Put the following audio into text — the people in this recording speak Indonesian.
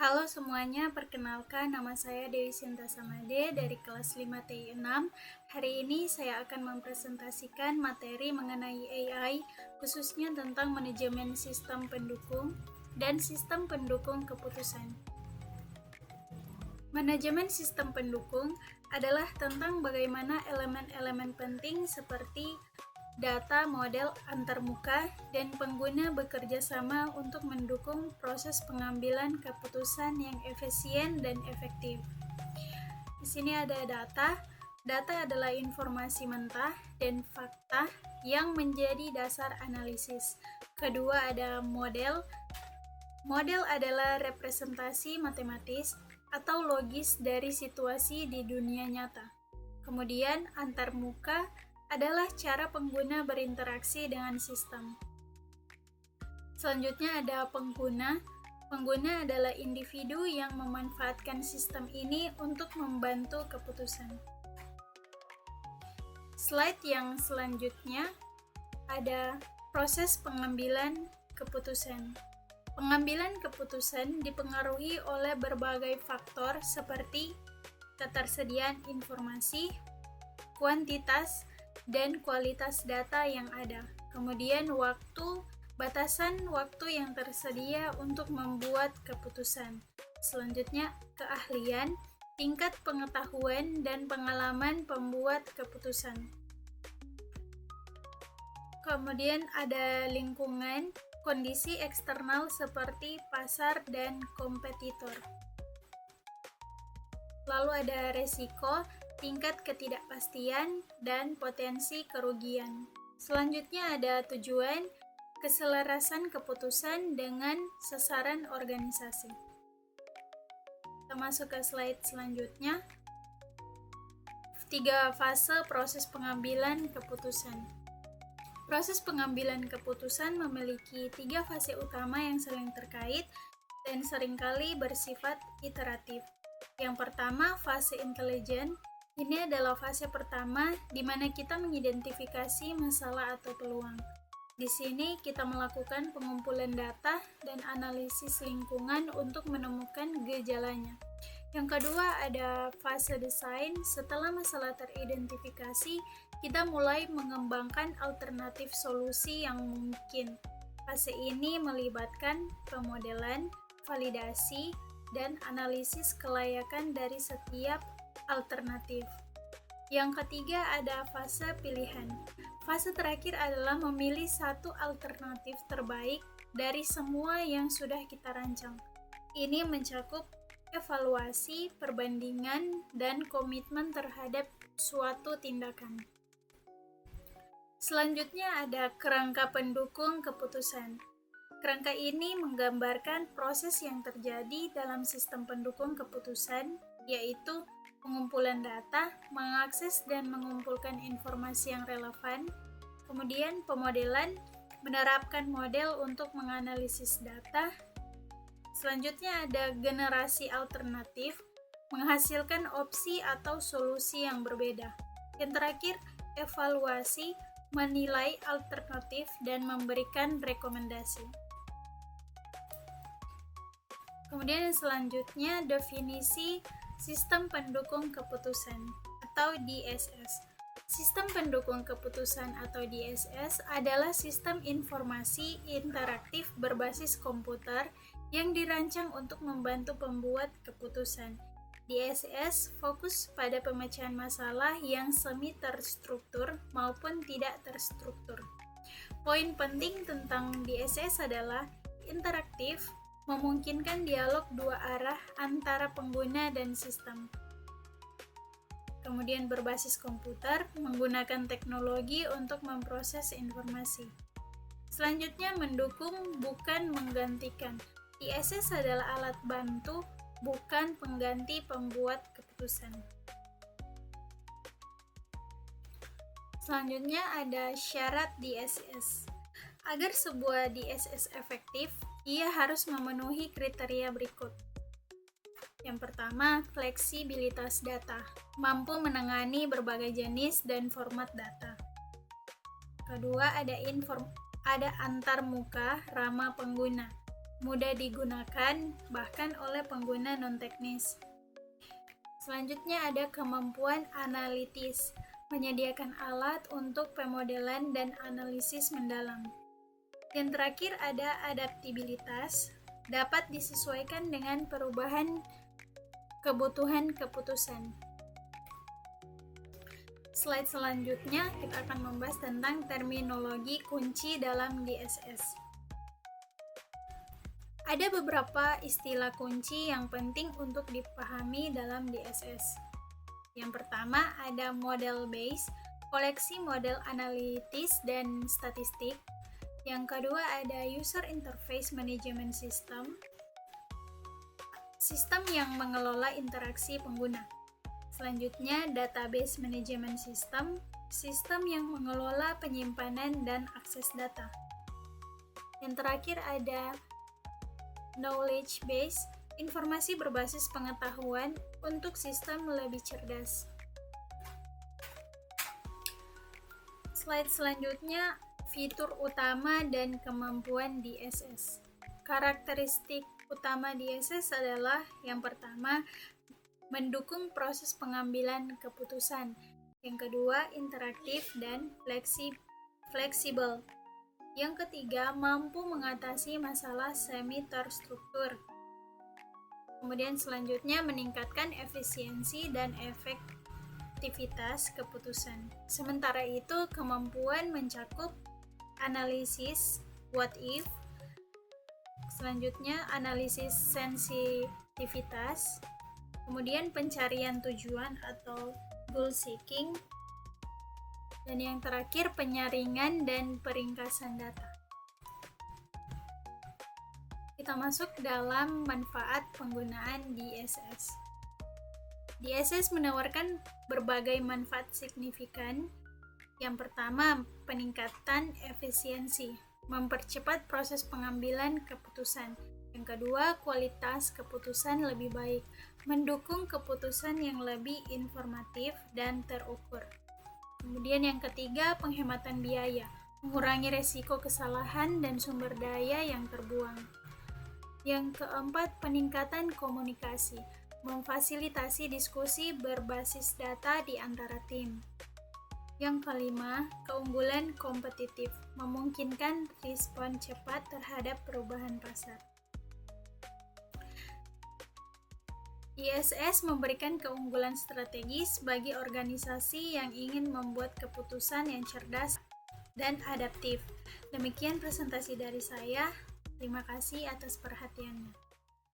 Halo semuanya, perkenalkan nama saya Dewi Sinta Samade dari kelas 5TI6. Hari ini saya akan mempresentasikan materi mengenai AI, khususnya tentang manajemen sistem pendukung dan sistem pendukung keputusan. Manajemen sistem pendukung adalah tentang bagaimana elemen-elemen penting seperti data model antarmuka dan pengguna bekerja sama untuk mendukung proses pengambilan keputusan yang efisien dan efektif. Di sini ada data. Data adalah informasi mentah dan fakta yang menjadi dasar analisis. Kedua ada model. Model adalah representasi matematis atau logis dari situasi di dunia nyata. Kemudian antarmuka adalah cara pengguna berinteraksi dengan sistem. Selanjutnya ada pengguna. Pengguna adalah individu yang memanfaatkan sistem ini untuk membantu keputusan. Slide yang selanjutnya ada proses pengambilan keputusan. Pengambilan keputusan dipengaruhi oleh berbagai faktor seperti ketersediaan informasi, kuantitas, dan kualitas data yang ada. Kemudian batasan waktu yang tersedia untuk membuat keputusan. Selanjutnya, keahlian, tingkat pengetahuan dan pengalaman pembuat keputusan. Kemudian ada lingkungan, kondisi eksternal seperti pasar dan kompetitor. Lalu ada resiko, tingkat ketidakpastian, dan potensi kerugian. Selanjutnya ada tujuan, keselarasan keputusan dengan sasaran organisasi. Kita masuk ke slide selanjutnya. 3 fase proses pengambilan keputusan. Proses pengambilan keputusan memiliki 3 fase utama yang saling terkait dan seringkali bersifat iteratif. Yang pertama, fase intelijen. Ini adalah fase pertama di mana kita mengidentifikasi masalah atau peluang. Di sini kita melakukan pengumpulan data dan analisis lingkungan untuk menemukan gejalanya. Yang kedua ada fase desain. Setelah masalah teridentifikasi, kita mulai mengembangkan alternatif solusi yang mungkin. Fase ini melibatkan pemodelan, validasi, dan analisis kelayakan dari setiap alternatif. Yang ketiga ada fase pilihan. Fase terakhir adalah memilih satu alternatif terbaik dari semua yang sudah kita rancang. Ini mencakup evaluasi, perbandingan, dan komitmen terhadap suatu tindakan. Selanjutnya ada kerangka pendukung keputusan. Kerangka ini menggambarkan proses yang terjadi dalam sistem pendukung keputusan, yaitu pengumpulan data, mengakses dan mengumpulkan informasi yang relevan, kemudian pemodelan, menerapkan model untuk menganalisis data. Selanjutnya ada generasi alternatif, menghasilkan opsi atau solusi yang berbeda. Yang terakhir, evaluasi, menilai alternatif dan memberikan rekomendasi. Kemudian yang selanjutnya definisi sistem pendukung keputusan atau DSS. Sistem pendukung keputusan atau DSS adalah sistem informasi interaktif berbasis komputer yang dirancang untuk membantu pembuat keputusan. DSS fokus pada pemecahan masalah yang semi terstruktur maupun tidak terstruktur. Poin penting tentang DSS adalah interaktif, memungkinkan dialog dua arah antara pengguna dan sistem. Kemudian berbasis komputer, menggunakan teknologi untuk memproses informasi. Selanjutnya mendukung, bukan menggantikan. DSS adalah alat bantu, bukan pengganti pembuat keputusan. Selanjutnya ada syarat DSS. Agar sebuah DSS efektif, ia harus memenuhi kriteria berikut. Yang pertama, fleksibilitas data, mampu menangani berbagai jenis dan format data. Kedua, ada antarmuka, ramah pengguna, mudah digunakan bahkan oleh pengguna non-teknis. Selanjutnya ada kemampuan analitis, menyediakan alat untuk pemodelan dan analisis mendalam. Yang terakhir ada adaptabilitas, dapat disesuaikan dengan perubahan kebutuhan keputusan. Slide selanjutnya kita akan membahas tentang terminologi kunci dalam DSS. Ada beberapa istilah kunci yang penting untuk dipahami dalam DSS. Yang pertama ada model base, koleksi model analitis dan statistik. Yang kedua ada user interface management system, sistem yang mengelola interaksi pengguna. Selanjutnya database management system, sistem yang mengelola penyimpanan dan akses data. Yang terakhir ada knowledge base, informasi berbasis pengetahuan untuk sistem lebih cerdas. Slide selanjutnya, fitur utama dan kemampuan DSS. Karakteristik utama DSS adalah yang pertama, mendukung proses pengambilan keputusan. Yang kedua, interaktif dan fleksibel. Yang ketiga, mampu mengatasi masalah semi-terstruktur. Kemudian selanjutnya meningkatkan efisiensi dan efektivitas keputusan. Sementara itu, kemampuan mencakup analisis what if, selanjutnya analisis sensitivitas, kemudian pencarian tujuan atau goal seeking, dan yang terakhir penyaringan dan peringkasan data. Kita masuk dalam manfaat penggunaan DSS. DSS menawarkan berbagai manfaat signifikan. Yang pertama, peningkatan efisiensi, mempercepat proses pengambilan keputusan. Yang kedua, kualitas keputusan lebih baik, mendukung keputusan yang lebih informatif dan terukur. Kemudian yang ketiga, penghematan biaya, mengurangi resiko kesalahan dan sumber daya yang terbuang. Yang keempat, peningkatan komunikasi, memfasilitasi diskusi berbasis data di antara tim. Yang kelima, keunggulan kompetitif, memungkinkan respon cepat terhadap perubahan pasar. DSS memberikan keunggulan strategis bagi organisasi yang ingin membuat keputusan yang cerdas dan adaptif. Demikian presentasi dari saya. Terima kasih atas perhatiannya.